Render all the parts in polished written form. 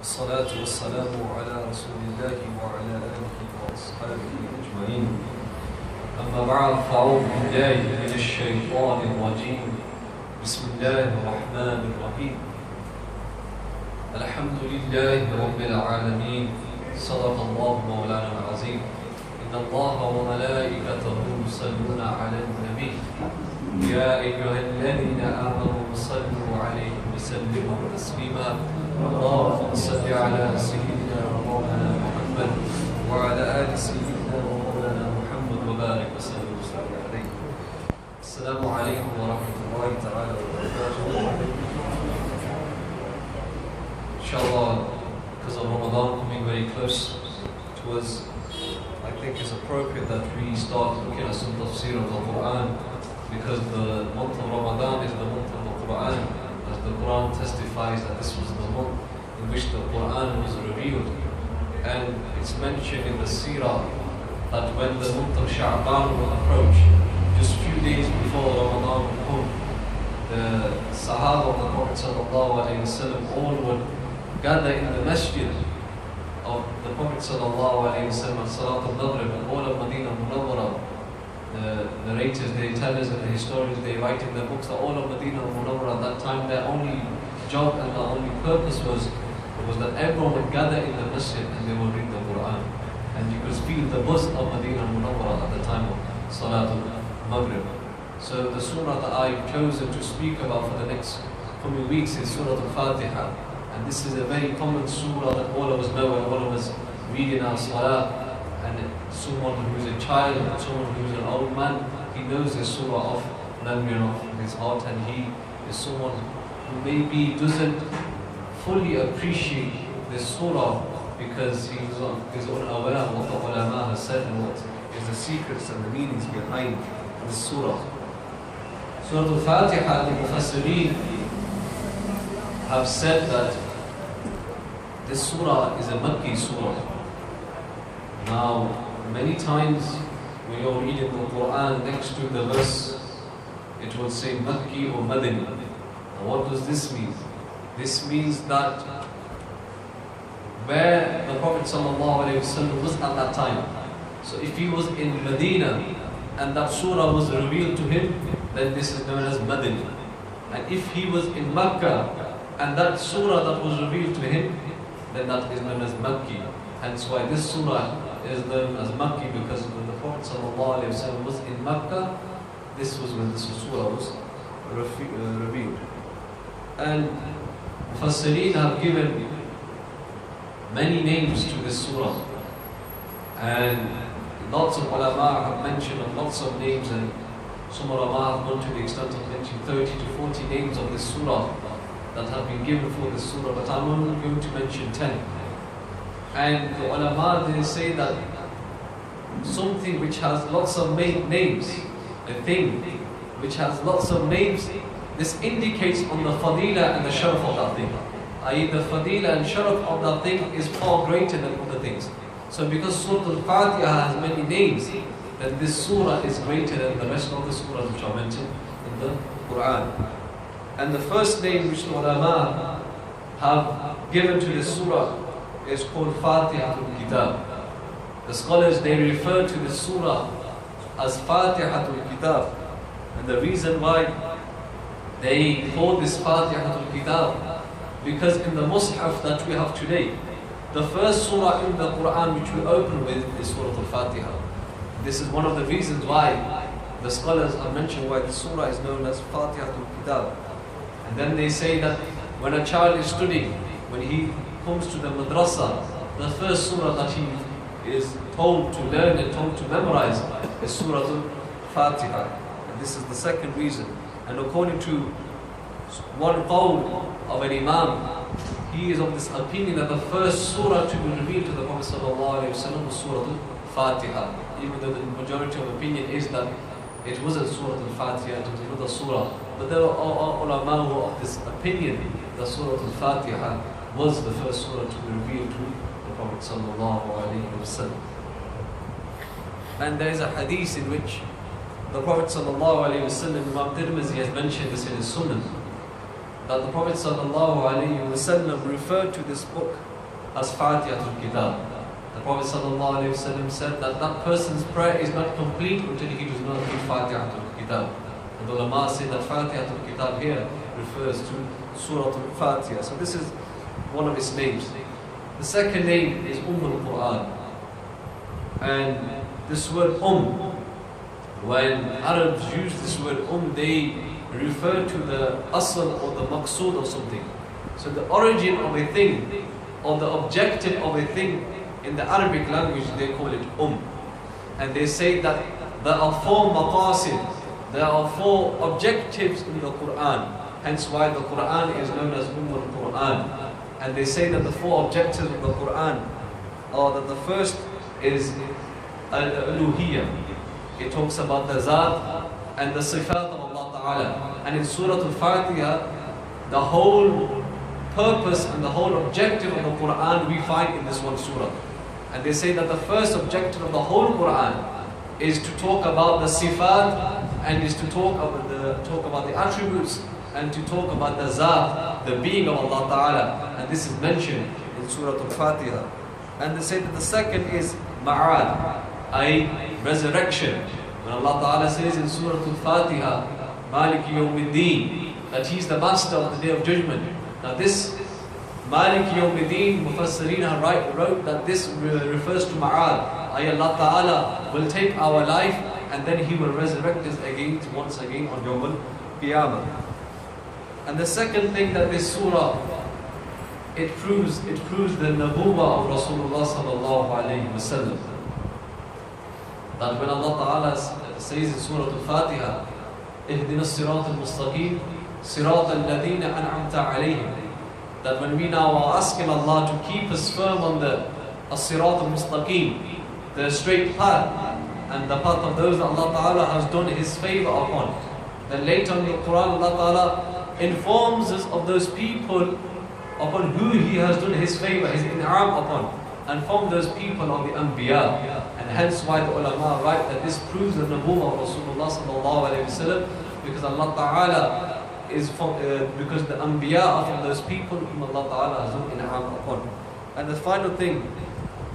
والصلاة والسلام على رسول الله وعلى آله وأصحابه أجمعين. أما بعد فأعوذ بالله من الشيطان الرجيم. بسم الله الرحمن الرحيم. الحمد لله رب العالمين. صدق الله مولانا العظيم. إن الله وملائكته يصلون على النبي يا أيها الذين آمنوا صلوا عليه وسلموا تسليما. اللهم صل على سيدنا ومولانا محمد وعلى آل سيدنا ومولانا محمد وبارك وسلم عليه. السلام عليكم ورحمة الله تعالى وبركاته. Inshallah, because of Ramadan coming very close to us, I think it's appropriate that we start looking at some tafsir of the Quran, because the month of Ramadan is the month of the Quran, as the Quran testifies that this was the month in which the Quran was revealed. And it's mentioned in the seerah that when the month of Sha'ban will approach, just a few days before Ramadan will come, the Sahaba of the Prophet ﷺ all would gather in the masjid of the Prophet ﷺ, Salat al-Maghrib, and all of Medina Munawwara. The narrators, they tell us, and the historians, they write in their books that all of Medina Munawwara at that time, their only job and their only purpose was that everyone would gather in the masjid and they would read the Quran. And you could feel the buzz of Medina Munawwara at the time of Salat al-Maghrib. So the surah that I've chosen to speak about for the next coming weeks is Surah al-Fatiha. And this is a very common surah that all of us know and all of us read in our salah. And someone who is a child, someone who is an old man, he knows this surah of memory of his heart, and he is someone who maybe doesn't fully appreciate this surah because he is unaware of what the ulama has said and what is the secrets and the meanings behind this surah. Surah al-Fatiha, the Mufassirin have said that this surah is a Makki surah. Now, many times when you're reading the Quran, next to the verse, it will say Makki or Madani. Now, what does this mean? This means that where the Prophet ﷺ was at that time. So if he was in Medina and that surah was revealed to him, then this is known as Madani. And if he was in Makkah and that surah that was revealed to him, then that is known as Makki. Hence why this surah is known as Makki, because when the Prophet ﷺ was in Makkah, this was when this surah was revealed. And Mufassirin have given many names to this surah, and lots of ulama have mentioned lots of names, and some ulama have gone to the extent of mentioning 30 to 40 names of this surah that have been given for this surah, but I'm only going to mention 10. And the ulama, they say that something which has lots of names, a thing which has lots of names, this indicates on the fadila and the sharaf of that thing. I.e. the fadila and sharaf of that thing is far greater than other things. So because Surah al-Fatiha has many names, then this surah is greater than the rest of the surahs which are mentioned in the Quran. And the first name which the ulama have given to this surah is called Fatihatul Kitab. The scholars, they refer to this surah as Fatihatul Kitab. And the reason why they call this Fatihatul Kitab, because in the Mus'haf that we have today, the first surah in the Quran which we open with is Surah Al-Fatiha. This is one of the reasons why the scholars have mentioned why the surah is known as Fatihatul Kitab. And then they say that when a child is studying, when he comes to the madrasa, the first surah that he is told to learn and told to memorize is Surah Al-Fatiha. And this is the second reason. And according to one qawl of an imam, he is of this opinion that the first surah to be revealed to the Prophet ﷺ was Surah Al-Fatiha. Even though the majority of opinion is that it wasn't Surah Al-Fatiha, it was another surah. But there are ulama who are of this opinion that Surah Al-Fatiha was the first surah to be revealed to the Prophet ﷺ. And there is a hadith in which the Prophet ﷺ, Imam Tirmizi has mentioned this in his Sunnah, that the Prophet ﷺ referred to this book as Fatihatul Kitab. The Prophet ﷺ said that that person's prayer is not complete until he does not read Fatihatul Kitab. And the ulama say that Fatihatul Kitab here refers to Surah Al-Fatiha. So this is one of its names. The second name is Quran. And this word when Arabs use this word they refer to the asl or the maqsood of something. So the origin of a thing or the objective of a thing in the Arabic language, they call it And they say that there are 4 maqasid, there are 4 objectives in the Quran. Hence why the Quran is known as Quran. And they say that the 4 objectives of the Quran are that the first is al-uluhiyyah. It talks about the Zat and the Sifat of Allah Ta'ala. And in Surah Al-Fatiha, the whole purpose and the whole objective of the Quran we find in this one surah. And they say that the first objective of the whole Quran is to talk about the Sifat and is to talk about the attributes and to talk about the Zat, the being of Allah Ta'ala. And this is mentioned in Surah Al-Fatiha. And they say that the second is Ma'ad, resurrection. When Allah Ta'ala says in Surah Al-Fatiha, Maliki Yawmiddin, that He is the Master of the Day of Judgment. Now this Maliki Yawmiddin, Mufassireen wrote that this refers to Ma'ad. Allah Ta'ala will take our life and then He will resurrect us once again on Yawm al-Qiyamah. And the second thing that this surah, it proves the Nabuwwah of Rasulullah sallallahu alayhi wa sallam. That when Allah Ta'ala says in Surah Al-Fatiha, اهدنا الصراط المستقيم صراط الذين أنعمت عليهم, that when we now are asking Allah to keep us firm on the As-Sirat al-Mustaqim, the straight path, and the path of those that Allah Ta'ala has done His favor upon. Then later in the Quran, Allah Ta'ala informs us of those people upon who He has done His favor, His in'am upon. And from those people are the Anbiya. And hence why the ulama write that this proves the Nabuwwah of Rasulullah sallallahu alayhi wa sallam, because Allah Ta'ala is from, because the Anbiya are from those people whom Allah Ta'ala has done in'am upon. And the final thing,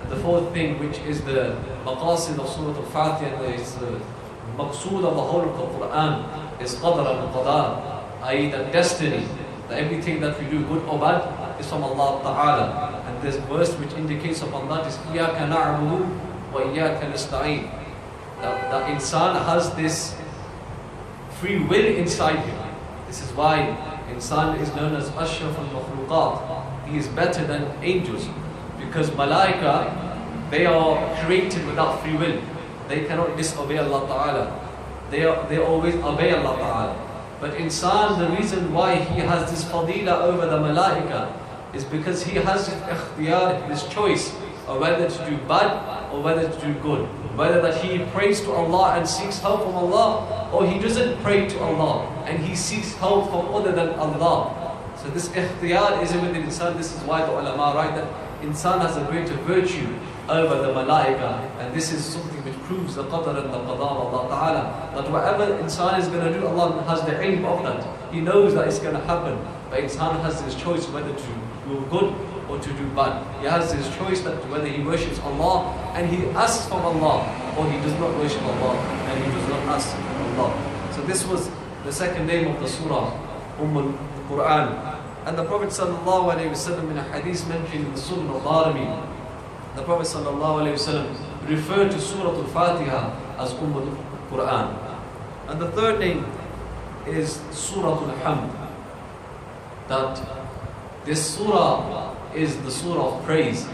and the fourth thing, which is the maqasid of Surah Al-Fatiha, and is the maqsood of the whole of the Quran, is qadr al-qadar, i.e. the destiny, that everything that we do, good or bad, is from Allah Ta'ala. And this verse which indicates upon that is إِيَّاكَ نَعْبُدُ وَإِيَّاكَ نَسْتَعِينُ. That insan has this free will inside him. This is why insan is known as Ashraf al-Makhluqat. He is better than angels, because malaika, they are created without free will. They cannot disobey Allah Ta'ala. They always obey Allah Ta'ala. But insan, the reason why he has this fadila over the malaika is because he has his ikhtiyar, his choice of whether to do bad or whether to do good. Whether that he prays to Allah and seeks help from Allah, or he doesn't pray to Allah and he seeks help from other than Allah. So this ikhtiyar is within insan. This is why the ulama write that insan has a greater virtue over the malaika. And this is something which proves the qadr and the qadar of Allah Ta'ala. That whatever insan is going to do, Allah has the ilm of that. He knows that it's going to happen. But insan has his choice whether to do good or to do bad. He has his choice that whether he worships Allah and he asks from Allah, or he does not worship Allah and he does not ask from Allah. So this was the second name of the surah, Quran. And the Prophet sallallahu alayhi wa sallam, in a hadith mentioned in the Sunan al-Darimi, the Prophet sallallahu alayhi wa sallam referred to Surah Al-Fatiha as Quran. And the third name is Surah Al-Hamd. That this surah is the surah of praise.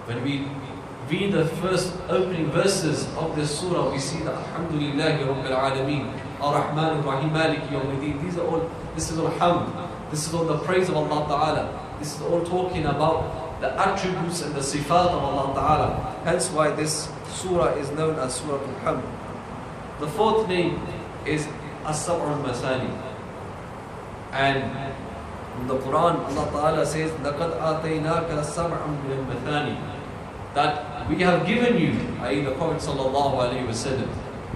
When we read the first opening verses of this surah, we see that Alhamdulillahi Rabbil Alameen, Ar-Rahman Ar-Rahim, Maliki Yawmiddin. This is all hamd. This is all the praise of Allah Ta'ala. This is all talking about the attributes and the sifat of Allah Ta'ala. Hence why this surah is known as Surah Al-Hamd. The fourth name is As-Sab'ul Masani. And in the Quran, Allah Ta'ala says, لَقَدْ آتَيْنَاكَ السَّبْعًا مِنَ الْمَثَانِ, that we have given you, i.e. the Prophet sallallahu alayhi wa sallam,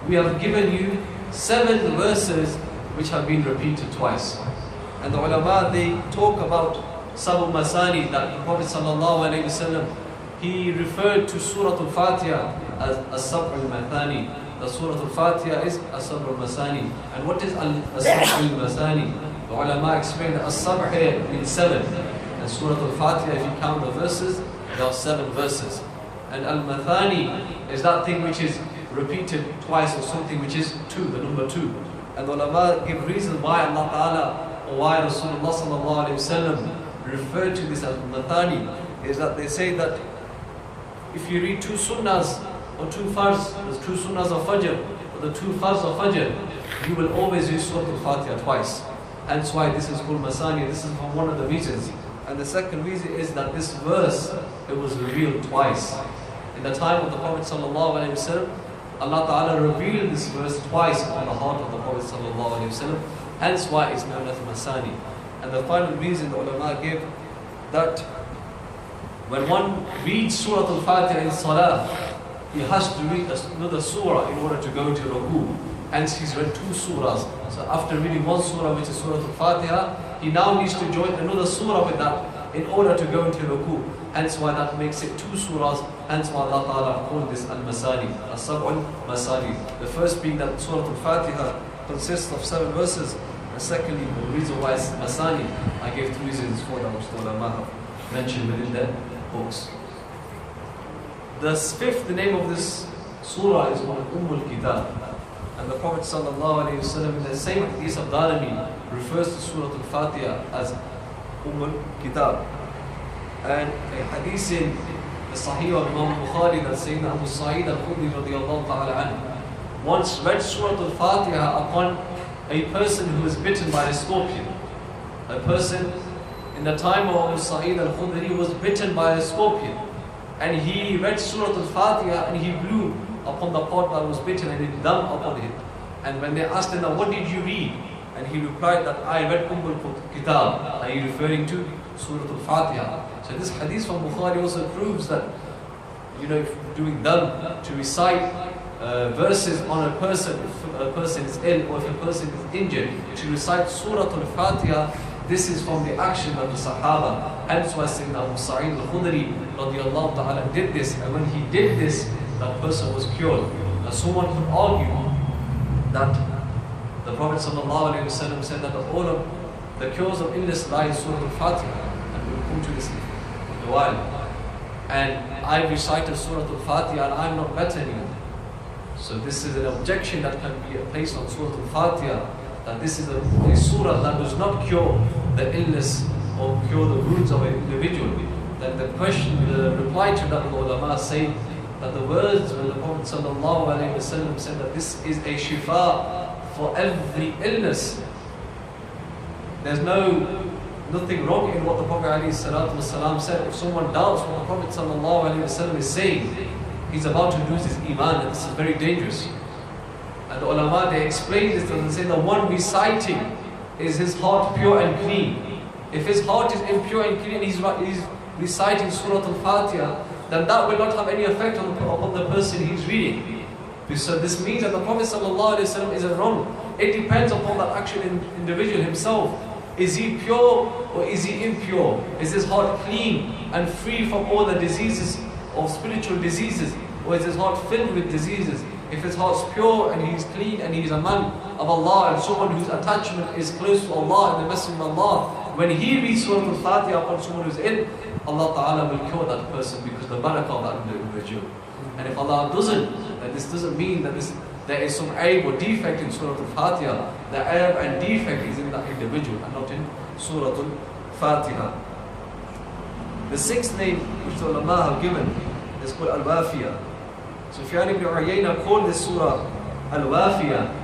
we have given you 7 verses which have been repeated twice. And the ulama, they talk about Sabu Masani, that the Prophet sallallahu alayhi wasallam, he referred to Surah Al-Fatiha as As-Sabr al-Mathani. The Surah Al-Fatiha is As-Sabr al-Masani. And what is As-Sabr al-Masani? The ulama explained that As-Sabr here means 7. And Surah Al-Fatiha, if you count the verses, there are 7 verses. And Al-Mathani is that thing which is repeated twice, or something which is 2, the number 2. And the ulama give reasons why Allah Ta'ala, or why Rasulullah sallallahu alayhi wasallam referred to this as Mathani, is that they say that if you read 2 sunnahs or 2 farz, the 2 sunnahs of Fajr, or the 2 farz of Fajr, you will always use Surah Al-Fatiha twice. Hence why this is called Masani. This is from one of the reasons. And the second reason is that this verse, it was revealed twice. In the time of the Prophet sallallahu alayhi wasallam, Allah Ta'ala revealed this verse twice on the heart of the Prophet sallallahu alayhi wasallam. Hence why it's known as Masani. And the final reason the ulama gave, that when one reads Surah Al-Fatiha in Salah, he has to read another surah in order to go to Ruku. Hence he's read 2 surahs. So after reading 1 surah, which is Surah Al-Fatiha, he now needs to join another surah with that in order to go into Ruku. Hence why that makes it 2 surahs. Hence why Allah Ta'ala called this Al-Masani, As-Sab'ul Masani. The first being that Surah Al-Fatiha consists of 7 verses. And secondly, the reason why it's Masani, I gave 2 reasons for that, which the ulama have mentioned within their books. The 5th name of this surah is called Kitab. And the Prophet sallallahu alayhi wasallam in the same hadith of Darimi refers to Surah Al-Fatiha as Kitab. And a hadith in the Sahih of Imam Bukhari that Sayyidina Abu Sa'id al-Khudri radiyallahu ta'ala anhu once read Surah Al-Fatiha upon a person who was bitten by a scorpion. A person in the time of Abu Sa'id al-Khudri was bitten by a scorpion. And he read Surah Al-Fatiha and he blew upon the part that was bitten and it dum upon it. And when they asked him, what did you read? And he replied that I read Kitab. Are you referring to Surah Al-Fatiha? So this hadith from Bukhari also proves that, if doing dam, to recite verses on a person, if a person is ill or if a person is injured, to recite Surah Al-Fatiha, this is from the action of the Sahaba. Hence why Sayyidina Abu Sa'id al-Khudri radiyallahu ta'ala did this. And when he did this, that person was cured. Now someone could argue that the Prophet sallallahu alayhi wasallam said that all of the cures of illness lie in Surah Al-Fatiha. And we'll come to this in a while. And I recited Surah Al-Fatiha and I'm not better anymore. So this is an objection that can be placed on Surah Al-Fatiha, that this is a surah that does not cure the illness or cure the wounds of an individual. Then the reply to that, the ulama say that the words when the Prophet ﷺ said that this is a shifa for every illness. There's nothing wrong in what the Prophet ﷺ said. If someone doubts what the Prophet ﷺ is saying, he's about to lose his iman, and this is very dangerous. And the ulama, they explain this and say the one reciting is his heart pure and clean. If his heart is impure and clean and he's reciting Surah Al-Fatiha, then that will not have any effect on the person he's reading. So this means that the Prophet ﷺ isn't wrong. It depends upon that actual individual himself. Is he pure or is he impure? Is his heart clean and free from all the diseases of spiritual diseases? Or is his heart filled with diseases? If his heart's pure and he's clean and he's a man of Allah and someone whose attachment is close to Allah and the Messenger of Allah, when he reads Surah Al-Fatiha upon someone who's ill, Allah Ta'ala will cure that person because the barakah of that individual. And if Allah doesn't, then this doesn't mean that there is some aib or defect in Surah Al-Fatiha. The aib and defect is in that individual and not in Surah Al-Fatiha. The 6th name which the ulama have given is called Al-Wafiyah. Sufyan ibn Uyayna called this surah Al-Wafiyah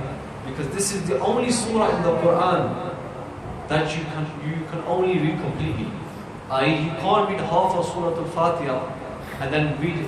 because this is the only surah in the Quran that you can only read completely. You can't read half of Surah Al-Fatiha and then read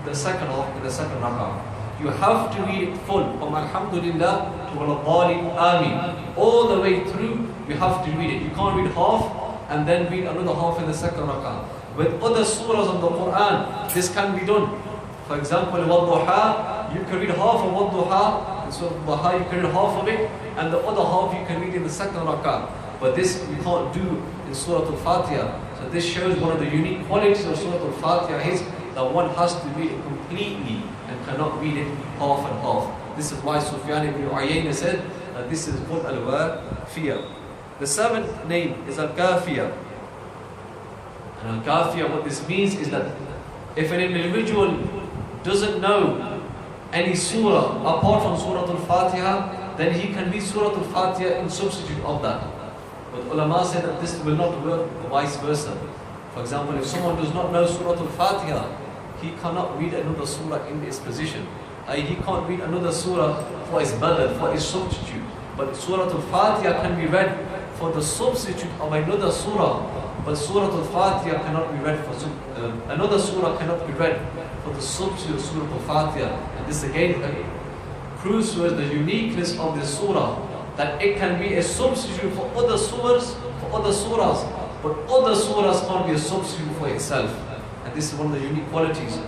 the second half in the second rak'ah. You have to read it full, from Alhamdulillah to Al-Dhalin Ameen. All the way through, you have to read it. You can't read half and then read another half in the second rak'ah. With other surahs of the Quran, this can be done. For example, Wad-Duha, you can read half of Wad-Duha, in Surah Al-Duha you can read half of it, and the other half you can read in the second rak'ah. But this we can't do in Surah Al-Fatiha. So this shows one of the unique qualities of Surah Al-Fatiha is that one has to read it completely and cannot read it half and half. This is why Sufyan ibn Uyayna said that this is called Al-Wafiyah. The seventh name is Al-Kafiyah. And Al-Kafiyah, what this means is that if an individual doesn't know any surah apart from Surah Al-Fatiha, then he can read Surah Al-Fatiha in substitute of that. But ulama said that this will not work vice versa. For example, if someone does not know Surah Al-Fatiha, he cannot read another surah in its position. He can't read another surah for his badal, for his substitute. But Surah Al-Fatiha can be read for the substitute of another surah. But Surah Al-Fatiha cannot be read for another surah cannot be read for the substitute of Surah Al-Fatiha. And this again proves to us the uniqueness of this surah, that it can be a substitute for other surahs, but other surahs can't be a substitute for itself. And this is one of the unique qualities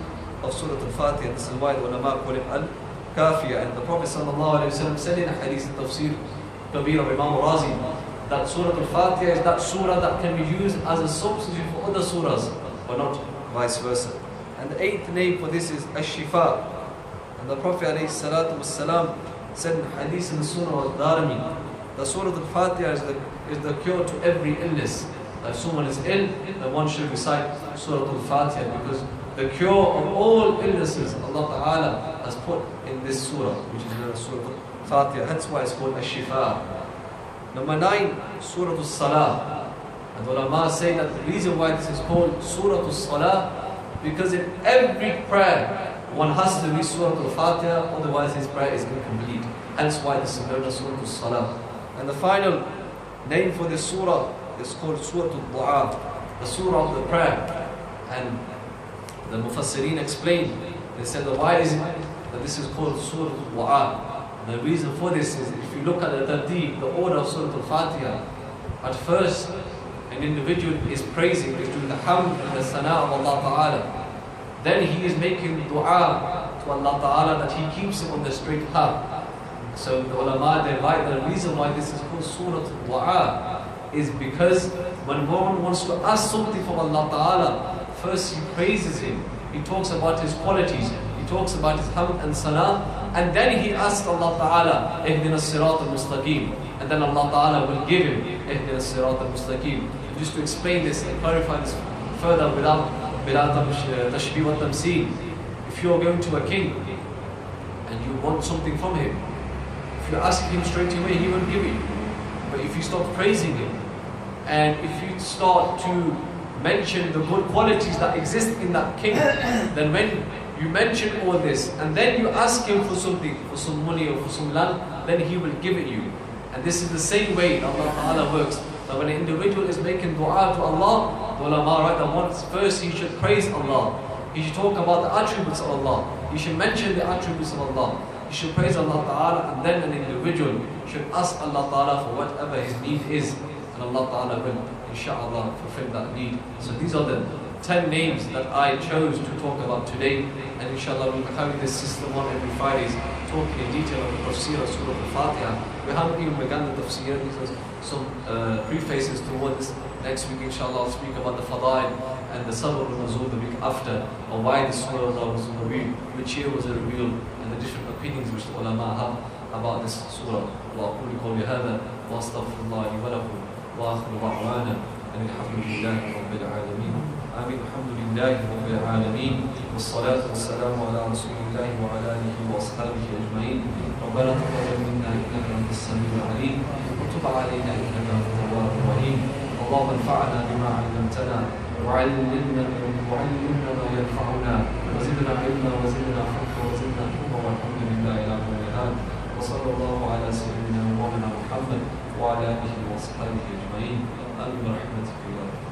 of Surah Al-Fatiha. This is why the ulama call it Al-Kafiyah. And the Prophet ﷺ said in a hadith in Tafsir Kabir of Imam Razi that Surah Al-Fatiha is that surah that can be used as a substitute for other surahs, but not vice versa. And the eighth name for this is Ash-Shifa. And the Prophet ﷺ said in hadith in the Sunnah al-Darimi that Surah Al-Fatiha is the cure to every illness. If someone is ill, then one should recite Surah Al-Fatiha, because the cure of all illnesses Allah Ta'ala has put in this surah, which is Surah Al-Fatiha. That's why it's called Ash-Shifa. Number 9, Surah Al-Salah. And the ulama say that the reason why this is called Surah Al-Salah, because in every prayer one has to read Surah Al-Fatiha, otherwise his prayer is incomplete. Hence why this is known as Surah Al-Salah. And the final name for this surah is called Surah Al-Du'a, the surah of the prayer. And the Mufassirin explained, they said that why is it that this is called Surah Al-Du'a? The reason for this is, if you look at the tartib, the order of Surah Al-Fatiha, at first an individual is praising, is doing the hamd and the sana of Allah Ta'ala. Then he is making dua to Allah Ta'ala that He keeps him on the straight path. So the ulama, they write the reason why this is called Surah Al-Du'a is because when one wants to ask something from Allah Ta'ala, first he praises Him, he talks about His qualities, he talks about His hamd and sana, and then he asks Allah Ta'ala, Ihdina as-sirat al-mustaqim, and then Allah Ta'ala will give him Ihdina as-sirat al-mustaqim. Just to explain this and clarify this further without tashbih wa tamsil. If you are going to a king and you want something from him, if you ask him straight away, he will give you. But if you start praising him, and if you start to mention the good qualities that exist in that king, then when you mention all this, and then you ask him for something, for some money or for some land, then he will give it you. And this is the same way that Allah Ta'ala works. That when an individual is making dua to Allah, the ulama write that once first he should praise Allah. He should talk about the attributes of Allah. He should mention the attributes of Allah. He should praise Allah Ta'ala, and then an individual should ask Allah Ta'ala for whatever his need is. And Allah Ta'ala will, inshaAllah, fulfill that need. So these are the 10 names that I chose to talk about today, and inshallah we'll carry this system on every Fridays, talking in detail of the tafsir of Surah Al-Fatiha. We haven't even begun the tafsir, these are some prefaces towards next week. Inshallah I'll speak about the fadail and the sabr al-nuzul the week after, or why the surah was revealed, which year was it revealed, and the different opinions which the ulama have about this surah. وأقول قولي هذا وأستغفر الله لي ولكم وآخر دعوانا أن الحمد لله رب العالمين. آمين. الحمد لله رب العالمين والصلاة والسلام على رسول الله وعلى آله وأصحابه أجمعين. ربنا تقبل منا إنك أنت السميع العليم وتب علينا إنك أنت التواب الرحيم. اللهم انفعنا بما علمتنا وعلمنا ما ينفعنا وزدنا علما وزدنا حكما وزدنا حكما والحمد لله إلى يوم الدين. وصلى الله على سيدنا ومولانا محمد وعلى آله وأصحابه أجمعين. آمين برحمتك يا رب.